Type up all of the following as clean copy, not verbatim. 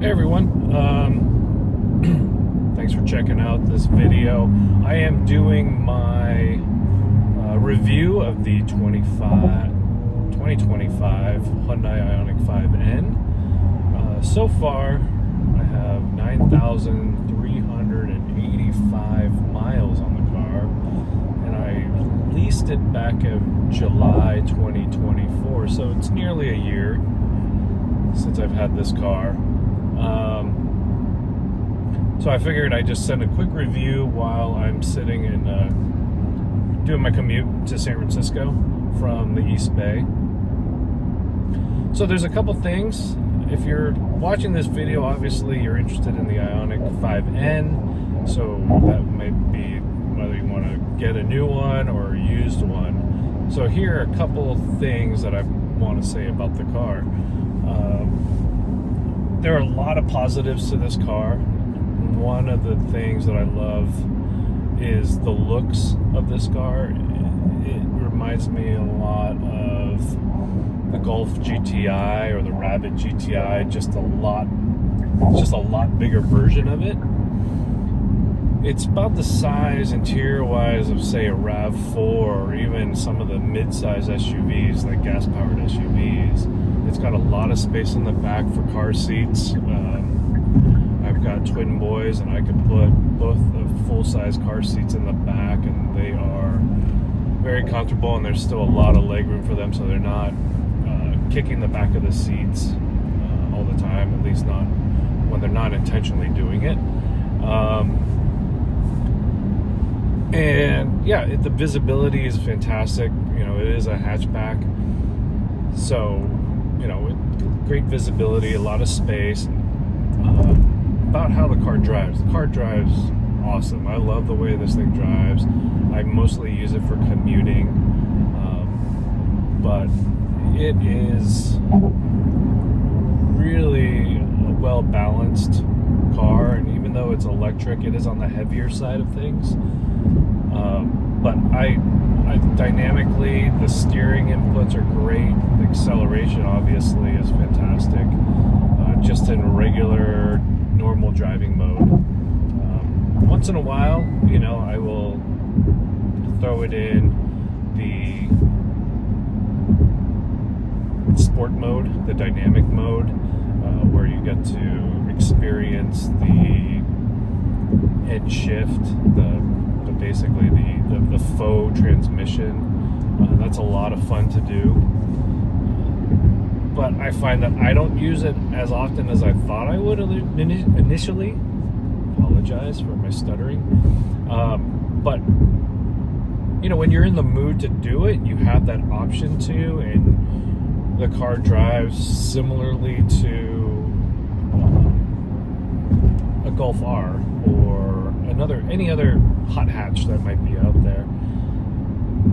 Hey everyone, thanks for checking out this video. I am doing my review of the 2025 Hyundai Ioniq 5N. So far, I have 9,385 miles on the car, and I leased it back in July 2024, so it's nearly a year since I've had this car. So I figured I'd just send a quick review while I'm sitting and doing my commute to San Francisco from the East Bay. So there's a couple things. If you're watching this video, obviously you're interested in the Ioniq 5N, so that might be whether you want to get a new one or a used one. So here are a couple things that I want to say about the car. There are a lot of positives to this car. One of the things that I love is the looks of this car. It reminds me a lot of the Golf GTI or the Rabbit GTI, just a lot bigger version of it. It's about the size interior-wise of, say, a RAV4 or even some of the mid-size SUVs, like gas-powered SUVs. It's got a lot of space in the back for car seats. I've got twin boys, and I could put both the full-size car seats in the back, and they are very comfortable, and there's still a lot of legroom for them, so they're not kicking the back of the seats all the time, at least not when they're not intentionally doing it. And yeah, the visibility is fantastic. You know, it is a hatchback, so you know, great visibility, a lot of space. About how the car drives. The car drives awesome. I love the way this thing drives. I mostly use it for commuting, but it is really a well-balanced car, and even though it's electric, it is on the heavier side of things. But I dynamically, the steering inputs are great. The acceleration obviously is fantastic. Just in regular, normal driving mode. Once in a while, you know, I will throw it in the sport mode, the dynamic mode, where you get to experience the head shift, basically the faux transmission. That's a lot of fun to do. But I find that I don't use it as often as I thought I would initially. Apologize for my stuttering. But, you know, when you're in the mood to do it, you have that option to, and the car drives similarly to a Golf R or any other hot hatch that might be out there.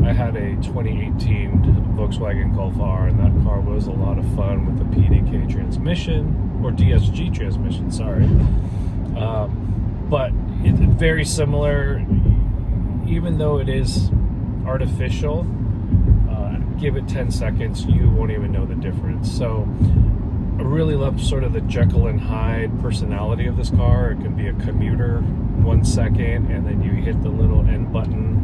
I had a 2018 Volkswagen Golf R, and that car was a lot of fun with the PDK transmission, or DSG transmission, sorry. But it's very similar, even though it is artificial. Give it 10 seconds, you won't even know the difference. So I really love sort of the Jekyll and Hyde personality of this car. It can be a commuter 1 second, and then you hit the little end button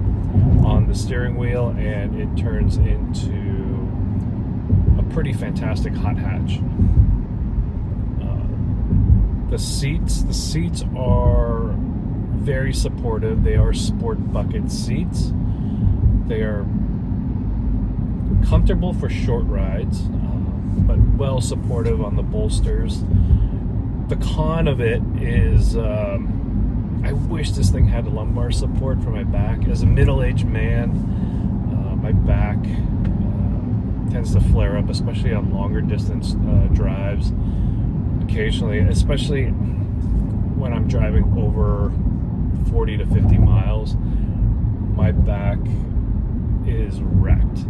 on the steering wheel, and it turns into a pretty fantastic hot hatch. The seats are very supportive. They are sport bucket seats. They are comfortable for short rides, but well supportive on the bolsters. The con of it is I wish this thing had a lumbar support for my back. As a middle-aged man, my back tends to flare up, especially on longer distance drives. Occasionally, especially when I'm driving over 40 to 50 miles, my back is wrecked.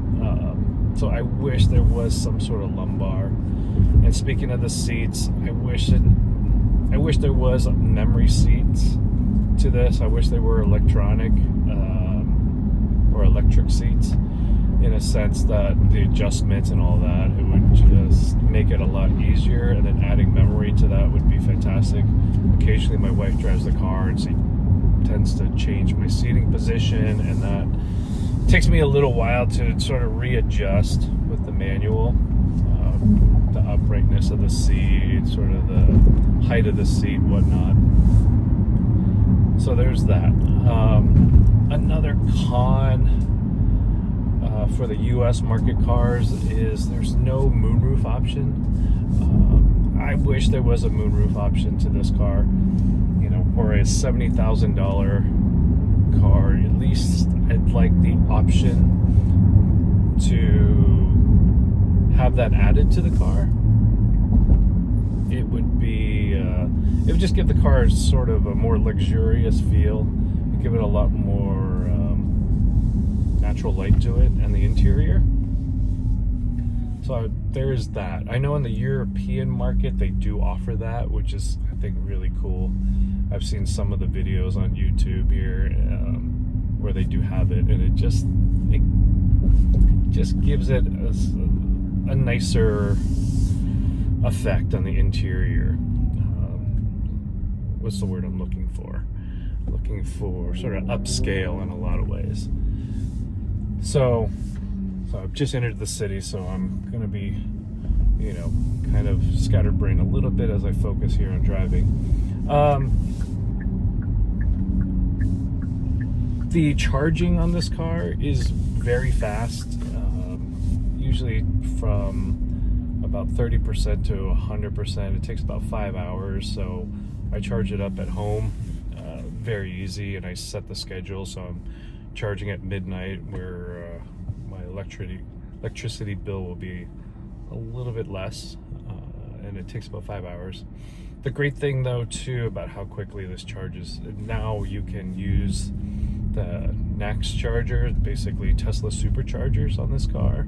So I wish there was some sort of lumbar. And speaking of the seats, I wish there was memory seats to this. I wish they were electronic or electric seats in a the sense that the adjustments and all that, it would just make it a lot easier, and then adding memory to that would be fantastic. Occasionally my wife drives the car and she tends to change my seating position, and that takes me a little while to sort of readjust with the manual. The uprightness of the seat, sort of the height of the seat, whatnot. So there's that. Another con for the US market cars is there's no moonroof option. I wish there was a moonroof option to this car. You know, for a $70,000 car, at least I'd like the option to have that added to the car. It would be it would just give the car sort of a more luxurious feel, give it a lot more natural light to it, and the interior. So there's that. I know in the European market they do offer that, which is, I think, really cool. I've seen some of the videos on YouTube here where they do have it, and it just gives it a nicer effect on the interior. What's the word I'm looking for? Looking for sort of upscale in a lot of ways. So I've just entered the city, so I'm gonna be, you know, kind of scatterbrained a little bit as I focus here on driving. The charging on this car is very fast. Usually from about 30% to 100%. It takes about 5 hours, so I charge it up at home. Very easy, and I set the schedule, so I'm charging at midnight, where my electricity bill will be a little bit less, and it takes about 5 hours. The great thing, though, too, about how quickly this charges, now you can use the Next charger, basically Tesla superchargers on this car.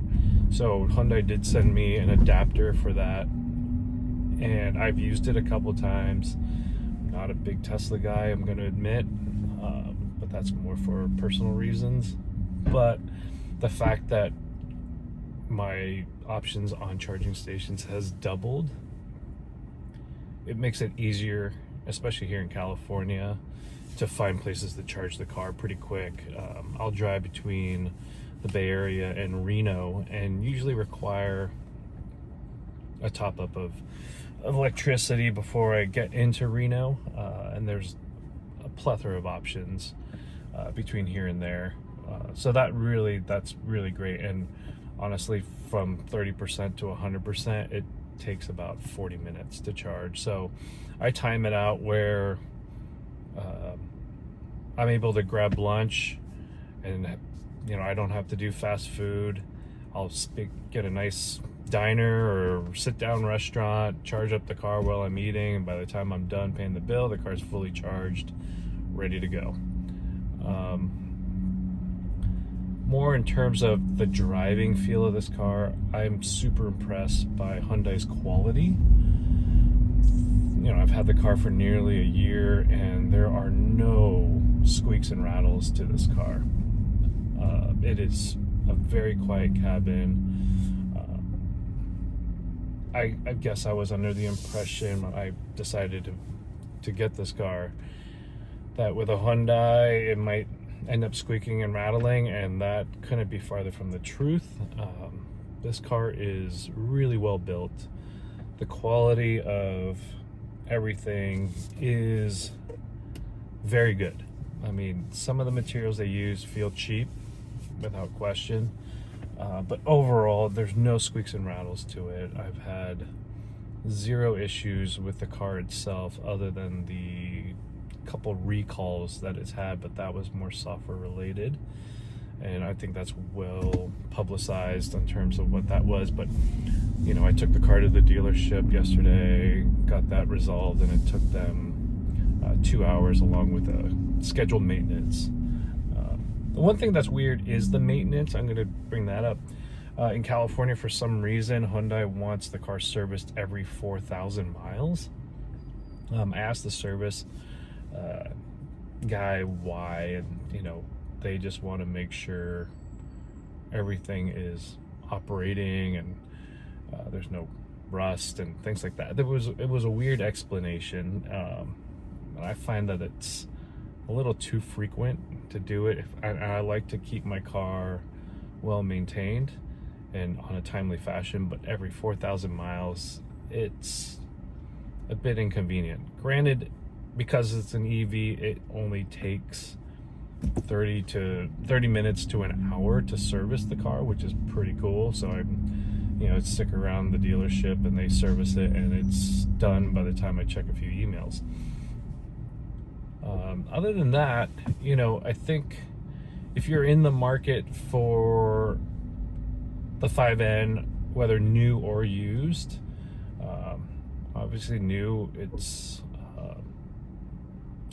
So Hyundai did send me an adapter for that, and I've used it a couple times. I'm not a big Tesla guy, I'm going to admit, but that's more for personal reasons. But the fact that my options on charging stations has doubled, it makes it easier, especially here in California, to find places to charge the car pretty quick. I'll drive between the Bay Area and Reno, and usually require a top up of electricity before I get into Reno, and there's a plethora of options between here and there. So that's really great. And honestly, from 30% to 100%, it takes about 40 minutes to charge. So I time it out where I'm able to grab lunch, and you know, I don't have to do fast food. I'll get a nice diner or sit down restaurant, charge up the car while I'm eating, and by the time I'm done paying the bill, the car's fully charged, ready to go. More in terms of the driving feel of this car, I'm super impressed by Hyundai's quality. You know, I've had the car for nearly a year, and there are no squeaks and rattles to this car. It is a very quiet cabin. I guess I was under the impression when I decided to get this car that with a Hyundai it might end up squeaking and rattling, and that couldn't be farther from the truth. This car is really well built. The quality of everything is very good. I mean, some of the materials they use feel cheap, without question, but overall there's no squeaks and rattles to it. I've had zero issues with the car itself, other than the couple recalls that it's had, but that was more software related, and I think that's well publicized in terms of what that was. But you know, I took the car to the dealership yesterday, got that resolved, and it took them 2 hours along with a scheduled maintenance. The one thing that's weird is the maintenance. I'm going to bring that up. In California, for some reason, Hyundai wants the car serviced every 4,000 miles. I asked the service guy why, and you know, they just want to make sure everything is operating and there's no rust and things like that. It was a weird explanation. I find that it's a little too frequent to do it. I like to keep my car well maintained and on a timely fashion, but every 4,000 miles, it's a bit inconvenient. Granted, because it's an EV, it only takes 30 minutes to an hour to service the car, which is pretty cool. So I stick around the dealership and they service it, and it's done by the time I check a few emails. Other than that, I think if you're in the market for the 5N, whether new or used, obviously new, it's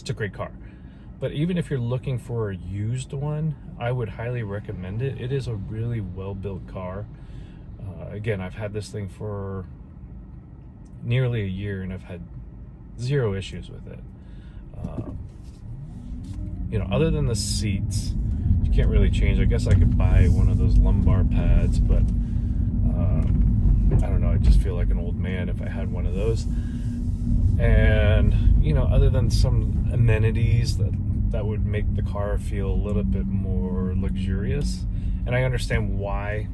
a great car. But even if you're looking for a used one, I would highly recommend it. It is a really well-built car. Again, I've had this thing for nearly a year and I've had zero issues with it. Other than the seats, you can't really change. I guess I could buy one of those lumbar pads, but I don't know. I just feel like an old man if I had one of those. And, other than some amenities that would make the car feel a little bit more luxurious, and I understand why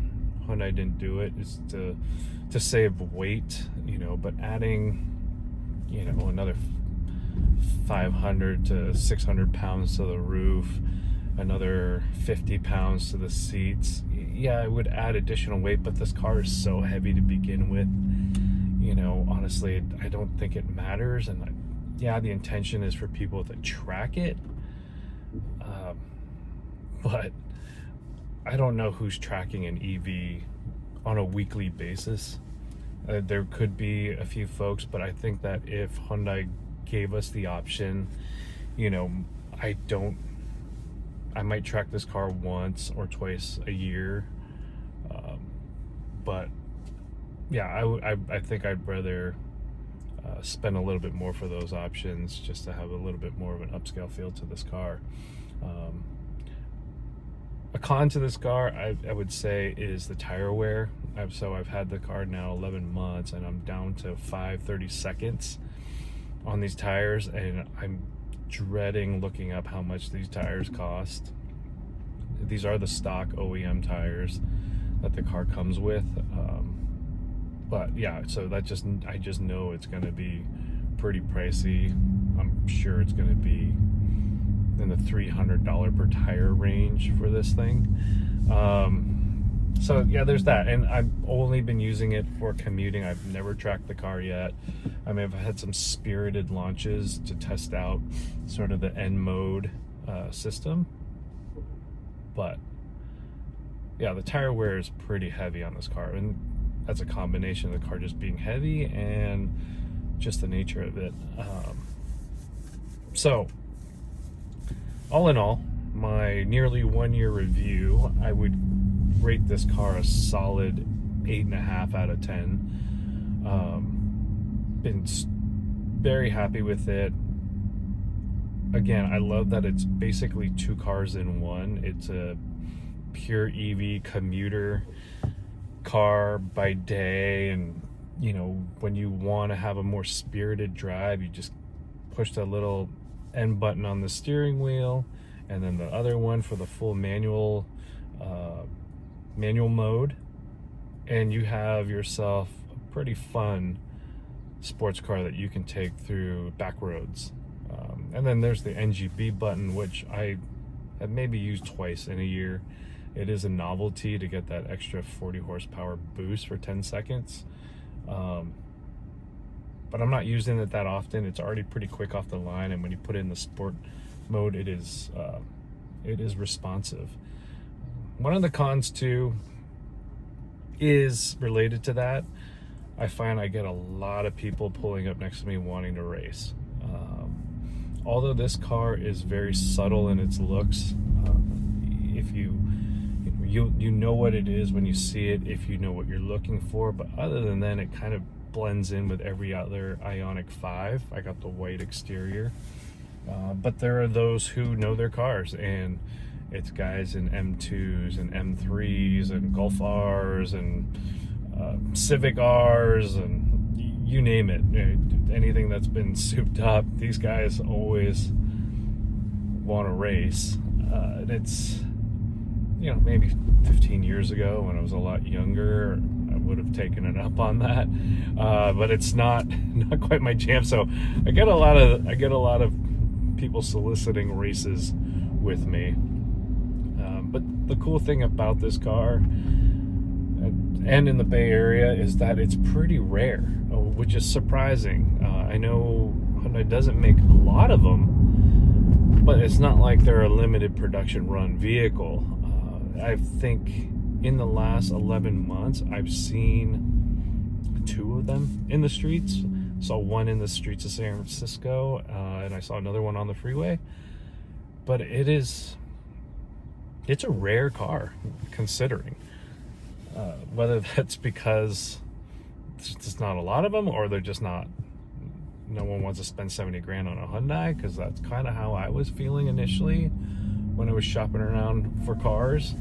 Hyundai didn't do it, is to save weight, but adding, another 500 to 600 pounds to the roof, another 50 pounds to the seats, yeah, it would add additional weight, but this car is so heavy to begin with, honestly, I don't think it matters. And the intention is for people to track it, but I don't know who's tracking an EV on a weekly basis. There could be a few folks, but I think that if Hyundai gave us the option, I might track this car once or twice a year, but I think I'd rather spend a little bit more for those options, just to have a little bit more of an upscale feel to this car. A con to this car, I would say, is the tire wear. I've had the car now 11 months and I'm down to 5/32 on these tires, and I'm dreading looking up how much these tires cost. These are the stock OEM tires that the car comes with, but yeah, so I just know it's going to be pretty pricey. I'm sure it's going to be in the $300 per tire range for this thing. So yeah, there's that. And I've only been using it for commuting. I've never tracked the car yet. I mean, I've had some spirited launches to test out sort of the N mode system, but yeah, the tire wear is pretty heavy on this car, and that's a combination of the car just being heavy and just the nature of it. So all in all, my nearly 1 year review, I would rate this car a solid 8.5 out of 10. Been very happy with it. Again, I love that it's basically two cars in one. It's a pure EV commuter car by day, and when you want to have a more spirited drive, you just push the little N button on the steering wheel, and then the other one for the full manual mode, and you have yourself a pretty fun sports car that you can take through back roads. And then there's the NGB button, which I have maybe used twice in a year. It is a novelty to get that extra 40 horsepower boost for 10 seconds. But I'm not using it that often. It's already pretty quick off the line, and when you put it in the sport mode, it is responsive. One of the cons too is related to that. I find I get a lot of people pulling up next to me wanting to race. Although this car is very subtle in its looks, if you know what it is when you see it, if you know what you're looking for, but other than that, it kind of blends in with every other Ioniq 5. I got the white exterior, but there are those who know their cars, and It's guys in M2s and M3s and Golf Rs and Civic Rs and you name it. Anything that's been souped up, these guys always want to race. And it's, you know, maybe 15 years ago when I was a lot younger, I would have taken it up on that. But it's not quite my jam. So I get a lot of people soliciting races with me. But the cool thing about this car and in the Bay Area is that it's pretty rare, which is surprising. I know Hyundai doesn't make a lot of them, but it's not like they're a limited production run vehicle. I think in the last 11 months, I've seen 2 of them in the streets. Saw one in the streets of San Francisco, and I saw another one on the freeway. But it's a rare car, considering. Whether that's because there's just not a lot of them, or they're just not, no one wants to spend 70 grand on a Hyundai, because that's kind of how I was feeling initially when I was shopping around for cars.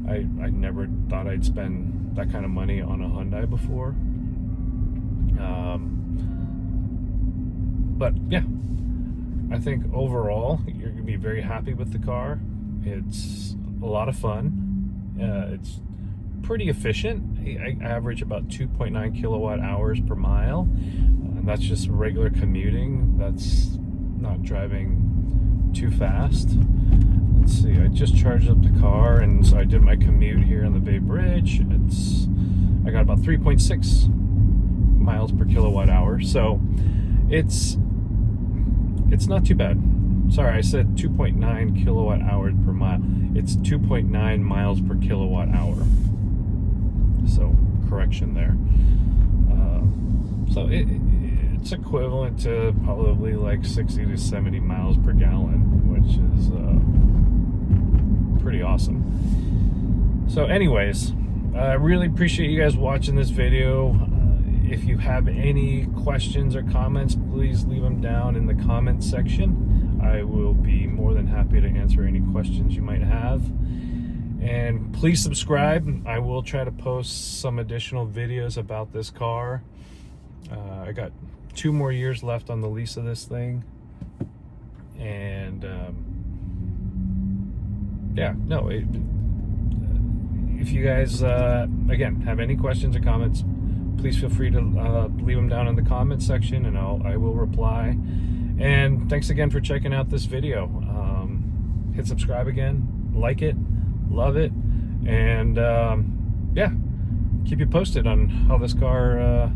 I never thought I'd spend that kind of money on a Hyundai before. But yeah, I think overall you're gonna be very happy with the car. It's a lot of fun. It's pretty efficient. I average about 2.9 kilowatt hours per mile. And that's just regular commuting. That's not driving too fast. Let's see, I just charged up the car, and so I did my commute here on the Bay Bridge. I got about 3.6 miles per kilowatt hour. So it's not too bad. Sorry, I said 2.9 kilowatt hours per mile. It's 2.9 miles per kilowatt hour. So, correction there. So it's equivalent to probably like 60 to 70 miles per gallon, which is pretty awesome. So anyways, I really appreciate you guys watching this video. If you have any questions or comments, please leave them down in the comment section. I will be more than happy to answer any questions you might have. And please subscribe. I will try to post some additional videos about this car. I got 2 more years left on the lease of this thing. And yeah, no, if you guys, again, have any questions or comments, please feel free to leave them down in the comment section, and I will reply. And thanks again for checking out this video. Hit subscribe again, like it, love it, and yeah, keep you posted on how this car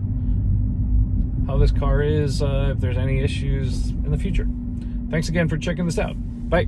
is, if there's any issues in the future. Thanks again for checking this out. Bye.